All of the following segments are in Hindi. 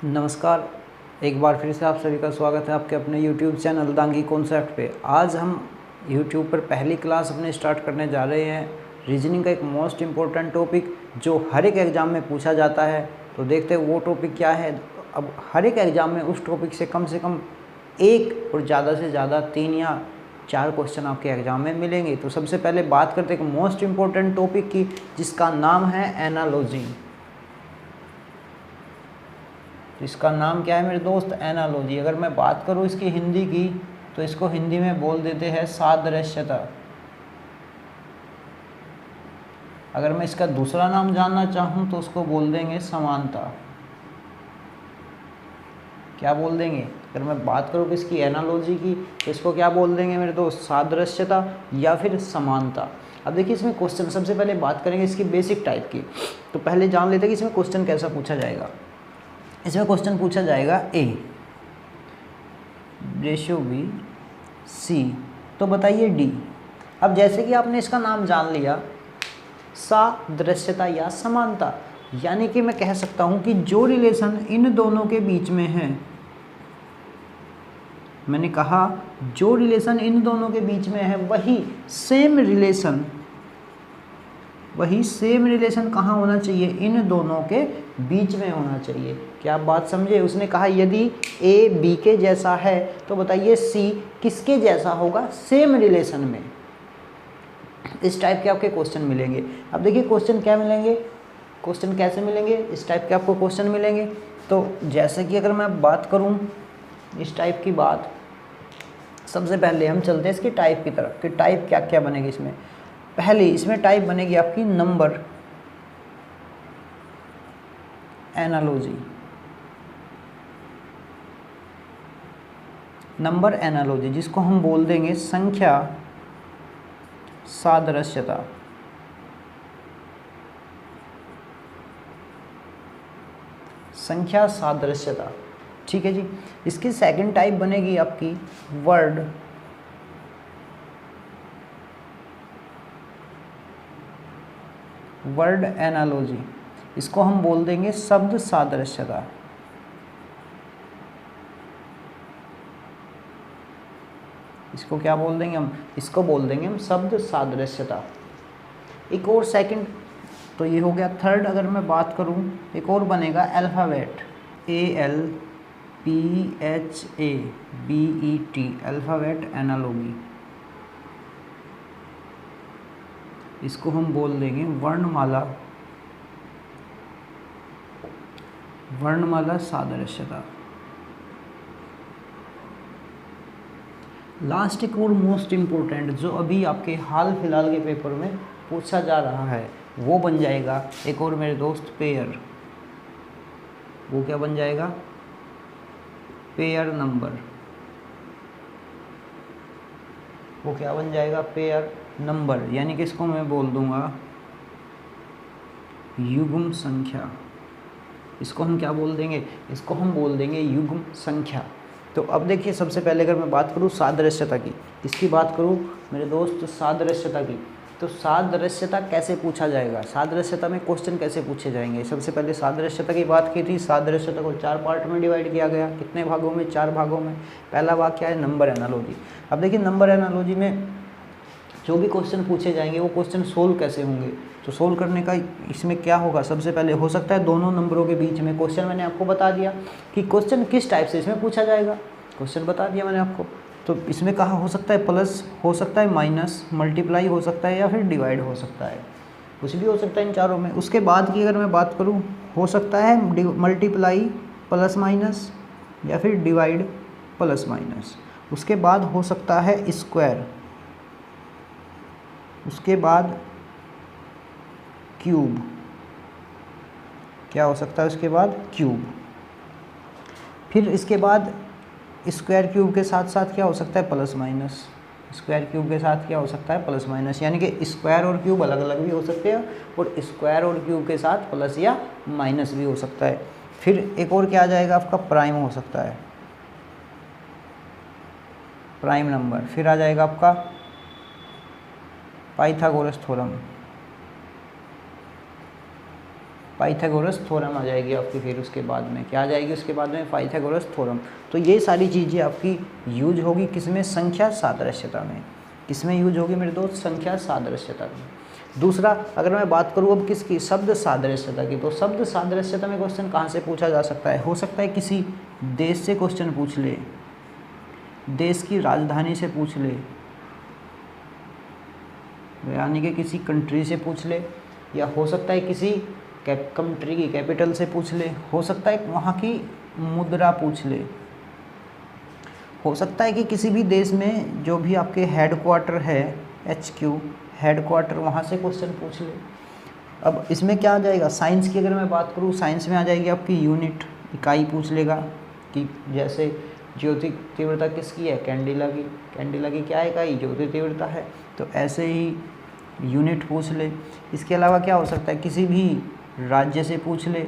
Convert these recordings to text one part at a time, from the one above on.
नमस्कार। एक बार फिर से आप सभी का स्वागत है आपके अपने YouTube चैनल दांगी कॉन्सेप्ट पे। आज हम YouTube पर पहली क्लास अपने स्टार्ट करने जा रहे हैं। रीजनिंग का एक मोस्ट इम्पोर्टेंट टॉपिक जो हर एक एग्ज़ाम में पूछा जाता है। तो देखते हैं वो टॉपिक क्या है। अब हर एक एग्ज़ाम में उस टॉपिक से कम एक और ज़्यादा से ज़्यादा 3 या 4 क्वेश्चन आपके एग्ज़ाम में मिलेंगे। तो सबसे पहले बात करते हैं एक मोस्ट इम्पोर्टेंट टॉपिक की, जिसका नाम है एनालॉजी। तो इसका नाम क्या है मेरे दोस्त? एनालॉजी। अगर मैं बात करूँ इसकी हिंदी की, तो इसको हिंदी में बोल देते हैं सादृश्यता। अगर मैं इसका दूसरा नाम जानना चाहूँ तो उसको बोल देंगे समानता। क्या बोल देंगे? अगर मैं बात करूँ इसकी एनालॉजी की, तो इसको क्या बोल देंगे मेरे दोस्त? सादृश्यता या फिर समानता। अब देखिए इसमें क्वेश्चन, सबसे पहले बात करेंगे इसकी बेसिक टाइप की। तो पहले जान लेते हैं कि इसमें क्वेश्चन कैसा पूछा जाएगा। इसमें क्वेश्चन पूछा जाएगा ए रेशियो बी सी, तो बताइए डी। अब जैसे कि आपने इसका नाम जान लिया, सादृश्यता या समानता, यानी कि मैं कह सकता हूं कि जो रिलेशन इन दोनों के बीच में है, मैंने कहा जो रिलेशन इन दोनों के बीच में है वही सेम रिलेशन कहाँ होना चाहिए? इन दोनों के बीच में होना चाहिए। क्या आप बात समझे? उसने कहा यदि ए बी के जैसा है तो बताइए सी किसके जैसा होगा? सेम रिलेशन में। इस टाइप के आपके क्वेश्चन मिलेंगे। अब देखिए क्वेश्चन क्या मिलेंगे, क्वेश्चन कैसे मिलेंगे, इस टाइप के आपको क्वेश्चन मिलेंगे। तो जैसे कि अगर मैं बात करूं इस टाइप की बात, सबसे पहले हम चलते हैं इसकी टाइप की तरफ कि टाइप क्या क्या बनेगी इसमें। पहली इसमें टाइप बनेगी आपकी नंबर एनालॉजी। नंबर एनालॉजी जिसको हम बोल देंगे संख्या सादृश्यता। संख्या सादृश्यता, ठीक है जी। इसकी सेकंड टाइप बनेगी आपकी वर्ड एनालॉजी। इसको हम बोल देंगे शब्द सादृश्यता। इसको क्या बोल देंगे हम? इसको बोल देंगे हम शब्द सादृश्यता। एक और सेकंड, तो ये हो गया थर्ड। अगर मैं बात करूं, एक और बनेगा अल्फ़ाबेट, ALPHABET, अल्फ़ाबेट एनालॉजी। इसको हम बोल देंगे वर्णमाला सादृश्यता। लास्ट एक और मोस्ट इम्पोर्टेंट जो अभी आपके हाल फिलहाल के पेपर में पूछा जा रहा है, वो बन जाएगा एक और मेरे दोस्त पेयर। वो क्या बन जाएगा? Pair number. वो क्या बन जाएगा? पेयर नंबर, यानी कि इसको मैं बोल दूंगा युग्म संख्या। इसको हम क्या बोल देंगे? इसको हम बोल देंगे युग्म संख्या। तो अब देखिए सबसे पहले अगर मैं बात करूँ सादृश्यता की, इसकी बात करूँ मेरे दोस्त सादृश्यता की, तो सादृश्यता कैसे पूछा जाएगा? सादृश्यता में क्वेश्चन कैसे पूछे जाएंगे? सबसे पहले सादृश्यता की बात की थी। सादृश्यता को 4 पार्ट में डिवाइड किया गया। कितने भागों में? 4 भागों में। पहला भाग क्या है? Number analogy. अब देखिए नंबर एनालॉजी में जो भी क्वेश्चन पूछे जाएंगे वो क्वेश्चन सोल्व कैसे होंगे? तो सोल्व करने का इसमें क्या होगा? सबसे पहले हो सकता है दोनों नंबरों के बीच में क्वेश्चन, मैंने आपको बता दिया कि क्वेश्चन किस टाइप से इसमें पूछा जाएगा, क्वेश्चन बता दिया मैंने आपको। तो इसमें कहा हो सकता है प्लस, हो सकता है माइनस, मल्टीप्लाई हो सकता है या फिर डिवाइड हो सकता है, कुछ भी हो सकता है इन चारों में। उसके बाद की अगर मैं बात करूँ, हो सकता है मल्टीप्लाई प्लस माइनस या फिर डिवाइड प्लस माइनस। उसके बाद हो सकता है स्क्वायर, उसके बाद क्यूब। क्या हो सकता है उसके बाद? क्यूब। फिर इसके बाद स्क्वायर क्यूब के साथ साथ क्या हो सकता है? Plus minus. स्क्वायर क्यूब के साथ क्या हो सकता है? प्लस माइनस, यानी कि स्क्वायर और क्यूब अलग अलग भी हो सकते हैं और स्क्वायर और क्यूब के साथ प्लस या माइनस भी हो सकता है। फिर एक और क्या आ जाएगा आपका? प्राइम हो सकता है, प्राइम नंबर। फिर आ जाएगा आपका पाइथागोरस थ्योरम। पाइथागोरस थ्योरम आ जाएगी आपकी। फिर उसके बाद में क्या आ जाएगी, उसके बाद में पाइथागोरस थ्योरम। तो ये सारी चीज़ें आपकी यूज होगी किसमें, संख्या सादृश्यता में। किसमें यूज होगी मेरे दोस्त, संख्या सादृश्यता में। दूसरा अगर मैं बात करूँ अब किसकी, शब्द सादृश्यता की, तो शब्द सादृश्यता में क्वेश्चन कहाँ से पूछा जा सकता है, हो सकता है किसी देश से क्वेश्चन पूछ ले, देश की राजधानी से पूछ ले, यानी कि किसी कंट्री से पूछ ले, या हो सकता है किसी कंट्री की कैपिटल से पूछ ले, हो सकता है वहाँ की मुद्रा पूछ ले, हो सकता है कि किसी भी देश में जो भी आपके हेडक्वार्टर है, HQ हेडक्वार्टर, वहाँ से क्वेश्चन पूछ ले। अब इसमें क्या आ जाएगा, साइंस की अगर मैं बात करूँ, साइंस में आ जाएगी आपकी यूनिट, इकाई पूछ लेगा कि जैसे ज्योति तीव्रता किसकी है, कैंडिला की, कैंडिला की क्या इकाई, ज्योति तीव्रता है, तो ऐसे ही यूनिट पूछ ले। इसके अलावा क्या हो सकता है, किसी भी राज्य से पूछ ले,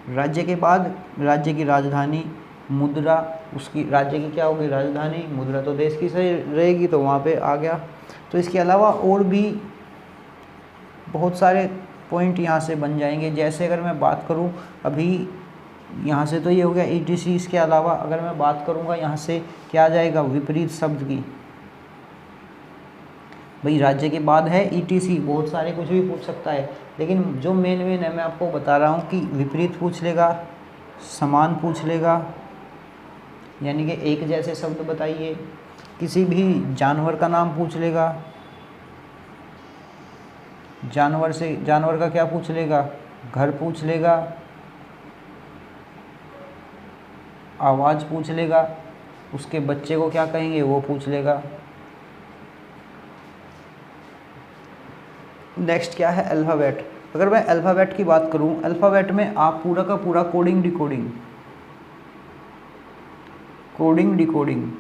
राज्य के बाद राज्य की राजधानी, मुद्रा, उसकी राज्य की क्या होगी, राजधानी, मुद्रा तो देश की सही रहेगी, तो वहाँ पे आ गया। तो इसके अलावा और भी बहुत सारे पॉइंट यहाँ से बन जाएंगे। जैसे अगर मैं बात करूँ अभी यहाँ से तो ये हो गया ETC, इसके अलावा अगर मैं बात करूँगा यहाँ से क्या आ जाएगा, विपरीत शब्द की। भाई राज्य के बाद है ETC, बहुत सारे कुछ भी पूछ सकता है, लेकिन जो मेन है मैं आपको बता रहा हूँ कि विपरीत पूछ लेगा, समान पूछ लेगा, यानी कि एक जैसे शब्द बताइए, किसी भी जानवर का नाम पूछ लेगा, जानवर से, जानवर का क्या पूछ लेगा, घर पूछ लेगा, आवाज़ पूछ लेगा, उसके बच्चे को क्या कहेंगे वो पूछ लेगा। नेक्स्ट क्या है, अल्फ़ाबेट। अगर मैं अल्फ़ाबेट की बात करूं, अल्फ़ाबेट में आप पूरा का पूरा coding decoding, coding decoding,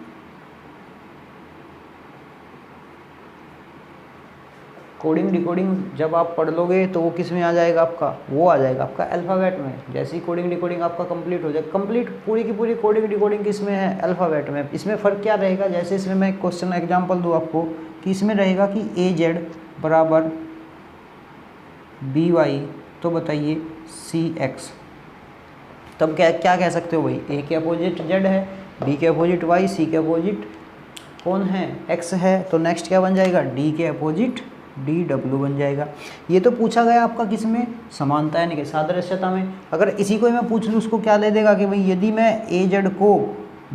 coding decoding जब आप पढ़ लोगे तो वो किस में आ जाएगा आपका, वो आ जाएगा आपका अल्फ़ाबेट में। जैसे ही कोडिंग डिकोडिंग आपका कंप्लीट हो जाए, कंप्लीट पूरी की पूरी कोडिंग डिकोडिंग किस में है, अल्फ़ाबेट में। इसमें फ़र्क क्या रहेगा, जैसे इसमें मैं क्वेश्चन एग्जांपल दूँ आपको कि इसमें रहेगा कि AZ बराबर BY, तो बताइए CX, तब क्या क्या कह सकते हो भाई, A के अपोजिट Z है, B के अपोजिट Y, C के अपोजिट कौन है, X है, तो नेक्स्ट क्या बन जाएगा, D के अपोजिट DW बन जाएगा। ये तो पूछा गया आपका किस में, समानता यानी कि सादृश्यता में। अगर इसी को मैं पूछ लूँ, उसको क्या दे देगा कि भाई यदि मैं AZ को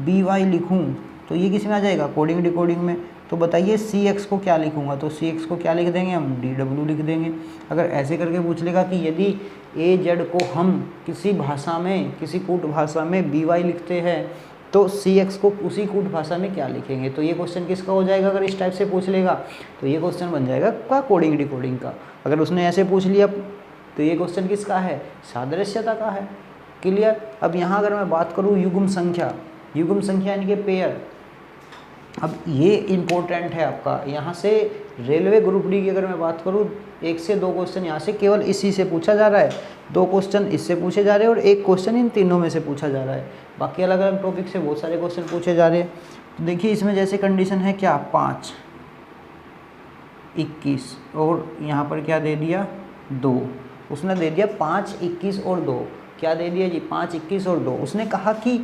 BY लिखूँ तो ये किस में आ जाएगा, कोडिंग डिकोडिंग में। तो बताइए CX को क्या लिखूँगा, तो CX को क्या लिख देंगे हम, DW लिख देंगे। अगर ऐसे करके पूछ लेगा कि यदि AZ को हम किसी भाषा में, किसी कूट भाषा में BY लिखते हैं तो CX को उसी कूट भाषा में क्या लिखेंगे, तो ये क्वेश्चन किसका हो जाएगा। अगर इस टाइप से पूछ लेगा तो ये क्वेश्चन बन जाएगा का कोडिंग डिकोडिंग का। अगर उसने ऐसे पूछ लिया तो ये क्वेश्चन किसका है, सादृश्यता का है। क्लियर। अब यहाँ अगर मैं बात करूँ युग्म संख्या, युग्म संख्या यानी कि पेयर, अब ये इम्पोर्टेंट है आपका। यहाँ से रेलवे ग्रुप डी की अगर मैं बात करूँ, 1 से 2 क्वेश्चन यहाँ से केवल इसी से पूछा जा रहा है, 2 क्वेश्चन इससे पूछे जा रहे हैं और 1 क्वेश्चन इन तीनों में से पूछा जा रहा है। बाकी अलग अलग टॉपिक से बहुत सारे क्वेश्चन पूछे जा रहे हैं। तो देखिए इसमें जैसे कंडीशन है क्या, 5, 21 और यहाँ पर क्या दे दिया 2, उसने दे दिया 5, 21 और 2, क्या दे दिया जी 5, 21 और 2। उसने कहा कि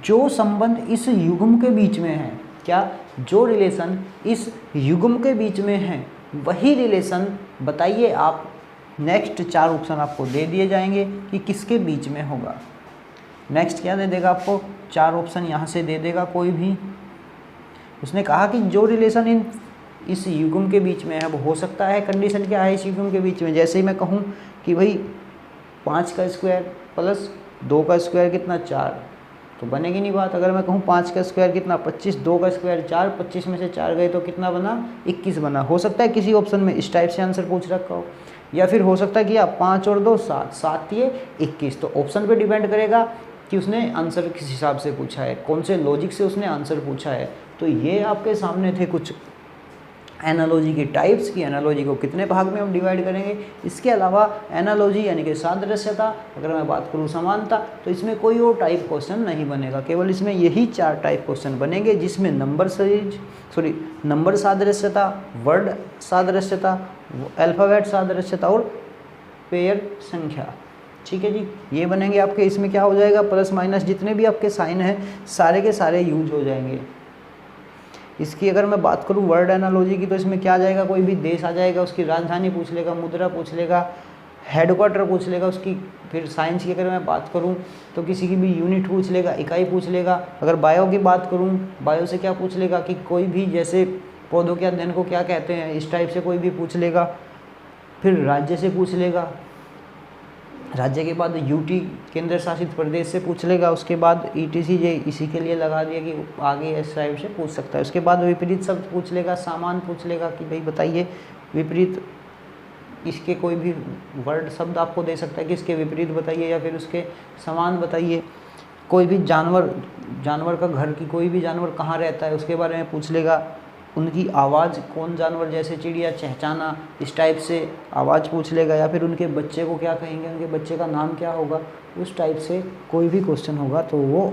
जो संबंध इस युग्म के बीच में है, क्या, जो रिलेशन इस युग्म के बीच में है वही रिलेशन बताइए आप। नेक्स्ट 4 ऑप्शन आपको दे दिए जाएंगे कि किसके बीच में होगा। नेक्स्ट क्या दे देगा आपको, 4 ऑप्शन यहाँ से दे देगा कोई भी। उसने कहा कि जो रिलेशन इस युग्म के बीच में है वो हो सकता है। कंडीशन क्या है इस युग्म के बीच में, जैसे ही मैं कहूँ कि भाई 5 का स्क्वायर प्लस 2 का स्क्वायर कितना 4, तो बनेगी नहीं बात। अगर मैं कहूँ 5 का स्क्वायर कितना 25, 2 का स्क्वायर 4, 25 में से 4 गए तो कितना बना 21 बना। हो सकता है किसी ऑप्शन में इस टाइप से आंसर पूछ रखा हो, या फिर हो सकता है कि आप 5 और 2 7, 7 ये 21। तो ऑप्शन पे डिपेंड करेगा कि उसने आंसर किस हिसाब से पूछा है, कौन से लॉजिक से उसने आंसर पूछा है। तो ये आपके सामने थे कुछ एनालॉजी की टाइप्स की, एनालॉजी को कितने भाग में हम डिवाइड करेंगे। इसके अलावा एनालॉजी यानी कि सादृश्यता, अगर मैं बात करूँ समानता, तो इसमें कोई और टाइप क्वेश्चन नहीं बनेगा, केवल इसमें यही 4 टाइप क्वेश्चन बनेंगे, जिसमें नंबर सादृश्यता, वर्ड सादृश्यता, अल्फ़ाबेट सादृश्यता और पेयर संख्या। ठीक है जी, ये बनेंगे आपके। इसमें क्या हो जाएगा, प्लस माइनस जितने भी आपके साइन हैं सारे के सारे यूज हो जाएंगे। इसकी अगर मैं बात करूँ वर्ड एनालॉजी की, तो इसमें क्या आ जाएगा, कोई भी देश आ जाएगा, उसकी राजधानी पूछ लेगा, मुद्रा पूछ लेगा, हेडक्वार्टर पूछ लेगा उसकी। फिर साइंस की अगर मैं बात करूं तो किसी की भी यूनिट पूछ लेगा, इकाई पूछ लेगा। अगर बायो की बात करूं, बायो से क्या पूछ लेगा कि कोई भी, जैसे पौधों के अध्ययन को क्या कहते हैं, इस टाइप से कोई भी पूछ लेगा। फिर राज्य से पूछ लेगा, राज्य के बाद यूटी केंद्र शासित प्रदेश से पूछ लेगा। उसके बाद ईटीसी जे इसी के लिए लगा दिया कि आगे इस टाइप से पूछ सकता है। उसके बाद विपरीत शब्द पूछ लेगा, सामान पूछ लेगा कि भाई बताइए विपरीत, इसके कोई भी वर्ड शब्द आपको दे सकता है कि इसके विपरीत बताइए या फिर उसके समान बताइए। कोई भी जानवर का घर की कोई भी जानवर कहाँ रहता है उसके बारे में पूछ लेगा। उनकी आवाज़, कौन जानवर जैसे चिड़िया चहचाना, इस टाइप से आवाज़ पूछ लेगा। या फिर उनके बच्चे को क्या कहेंगे, उनके बच्चे का नाम क्या होगा, उस टाइप से कोई भी क्वेश्चन होगा तो वो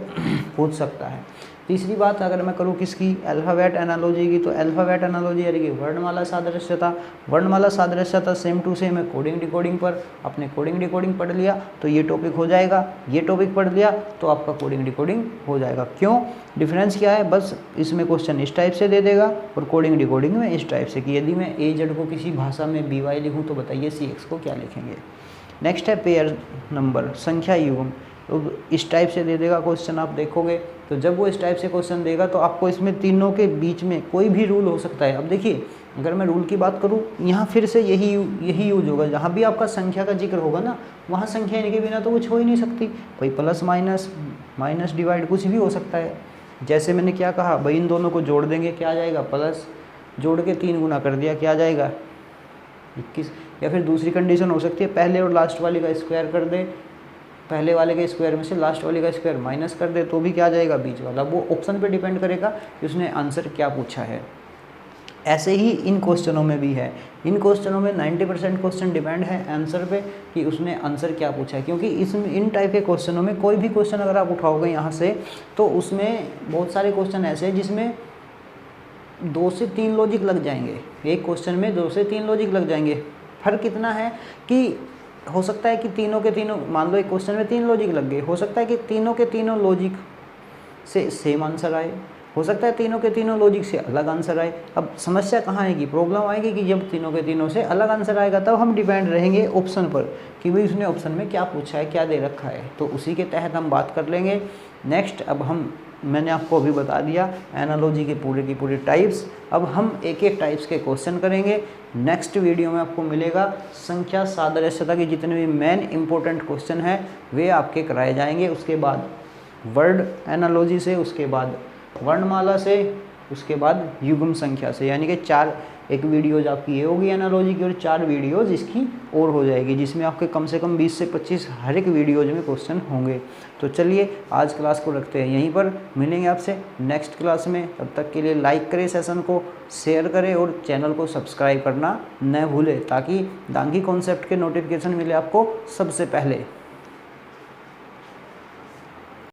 पूछ सकता है। तीसरी बात अगर मैं करूँ किसकी, अल्फ़ाबेट एनालॉजी की, तो अल्फ़ाबेट एनालॉजी यानी कि वर्णमाला सादृश्यता। वर्णमाला सादृश्यता सेम टू सेम है कोडिंग डिकोडिंग पर। आपने कोडिंग डिकोडिंग पढ़ लिया तो ये टॉपिक हो जाएगा, ये टॉपिक पढ़ लिया तो आपका कोडिंग डिकोडिंग हो जाएगा। क्यों, डिफरेंस क्या है, बस इसमें क्वेश्चन इस टाइप से दे देगा और कोडिंग डिकोडिंग में इस टाइप से कि यदि मैं AZ को किसी भाषा में BY लिखूँ तो बताइए CX को क्या लिखेंगे। नेक्स्ट है पेयर नंबर, संख्या युग्म। तो इस टाइप से दे देगा क्वेश्चन, आप देखोगे तो जब वो इस टाइप से क्वेश्चन देगा तो आपको इसमें तीनों के बीच में कोई भी रूल हो सकता है। अब देखिए अगर मैं रूल की बात करूँ, यहाँ फिर से यही यूज होगा। जहाँ भी आपका संख्या का जिक्र होगा ना, वहाँ संख्या इनके बिना तो कुछ हो ही नहीं सकती। कोई प्लस माइनस, माइनस डिवाइड, कुछ भी हो सकता है। जैसे मैंने क्या कहा, भाई इन दोनों को जोड़ देंगे क्या आ जाएगा, प्लस, जोड़ के 3 गुना कर दिया क्या आ जाएगा 21। या फिर दूसरी कंडीशन हो सकती है, पहले और लास्ट वाले का स्क्वायर कर दे, पहले वाले के स्क्वायर में से लास्ट वाले का स्क्वायर माइनस कर दे तो भी क्या आ जाएगा, बीच वाला। वो ऑप्शन पे डिपेंड करेगा कि उसने आंसर क्या पूछा है। ऐसे ही इन क्वेश्चनों में भी है। इन क्वेश्चनों में 90% क्वेश्चन डिपेंड है आंसर पे कि उसने आंसर क्या पूछा है। क्योंकि इसमें इन टाइप के क्वेश्चनों में कोई भी क्वेश्चन अगर आप उठाओगे यहाँ से, तो उसमें बहुत सारे क्वेश्चन ऐसे हैं जिसमें 2 से 3 लॉजिक लग जाएंगे। एक क्वेश्चन में 2 से 3 लॉजिक लग जाएंगे। फर्क कितना है कि हो सकता है कि तीनों के तीनों, मान लो एक क्वेश्चन में 3 लॉजिक लग गए, हो सकता है कि तीनों के तीनों लॉजिक से सेम आंसर आए, हो सकता है तीनों के तीनों लॉजिक से अलग आंसर आए। अब समस्या कहाँ आएगी, प्रॉब्लम आएगी कि जब तीनों के तीनों से अलग आंसर आएगा तब हम डिपेंड रहेंगे ऑप्शन पर कि भाई उसने ऑप्शन में क्या पूछा है, क्या दे रखा है, तो उसी के तहत हम बात कर लेंगे। नेक्स्ट, अब मैंने आपको अभी बता दिया एनालॉजी के पूरे की पूरी टाइप्स। अब हम एक एक टाइप्स के क्वेश्चन करेंगे। नेक्स्ट वीडियो में आपको मिलेगा संख्या सादृश्यता के जितने भी मेन इंपॉर्टेंट क्वेश्चन हैं वे आपके कराए जाएंगे। उसके बाद वर्ड एनालॉजी से, उसके बाद वर्णमाला से, उसके बाद युग्म संख्या से, यानी कि 4 एक वीडियोज़ आपकी ये होगी एनालॉजी की और 4 वीडियोज़ इसकी और हो जाएगी, जिसमें आपके कम से कम 20 से 25 हर एक वीडियोज़ में क्वेश्चन होंगे। तो चलिए आज क्लास को रखते हैं यहीं पर, मिलेंगे आपसे नेक्स्ट क्लास में। तब तक के लिए लाइक करें, सेशन को शेयर करें और चैनल को सब्सक्राइब करना न भूलें, ताकि दांगी कॉन्सेप्ट के नोटिफिकेशन मिले आपको सबसे पहले।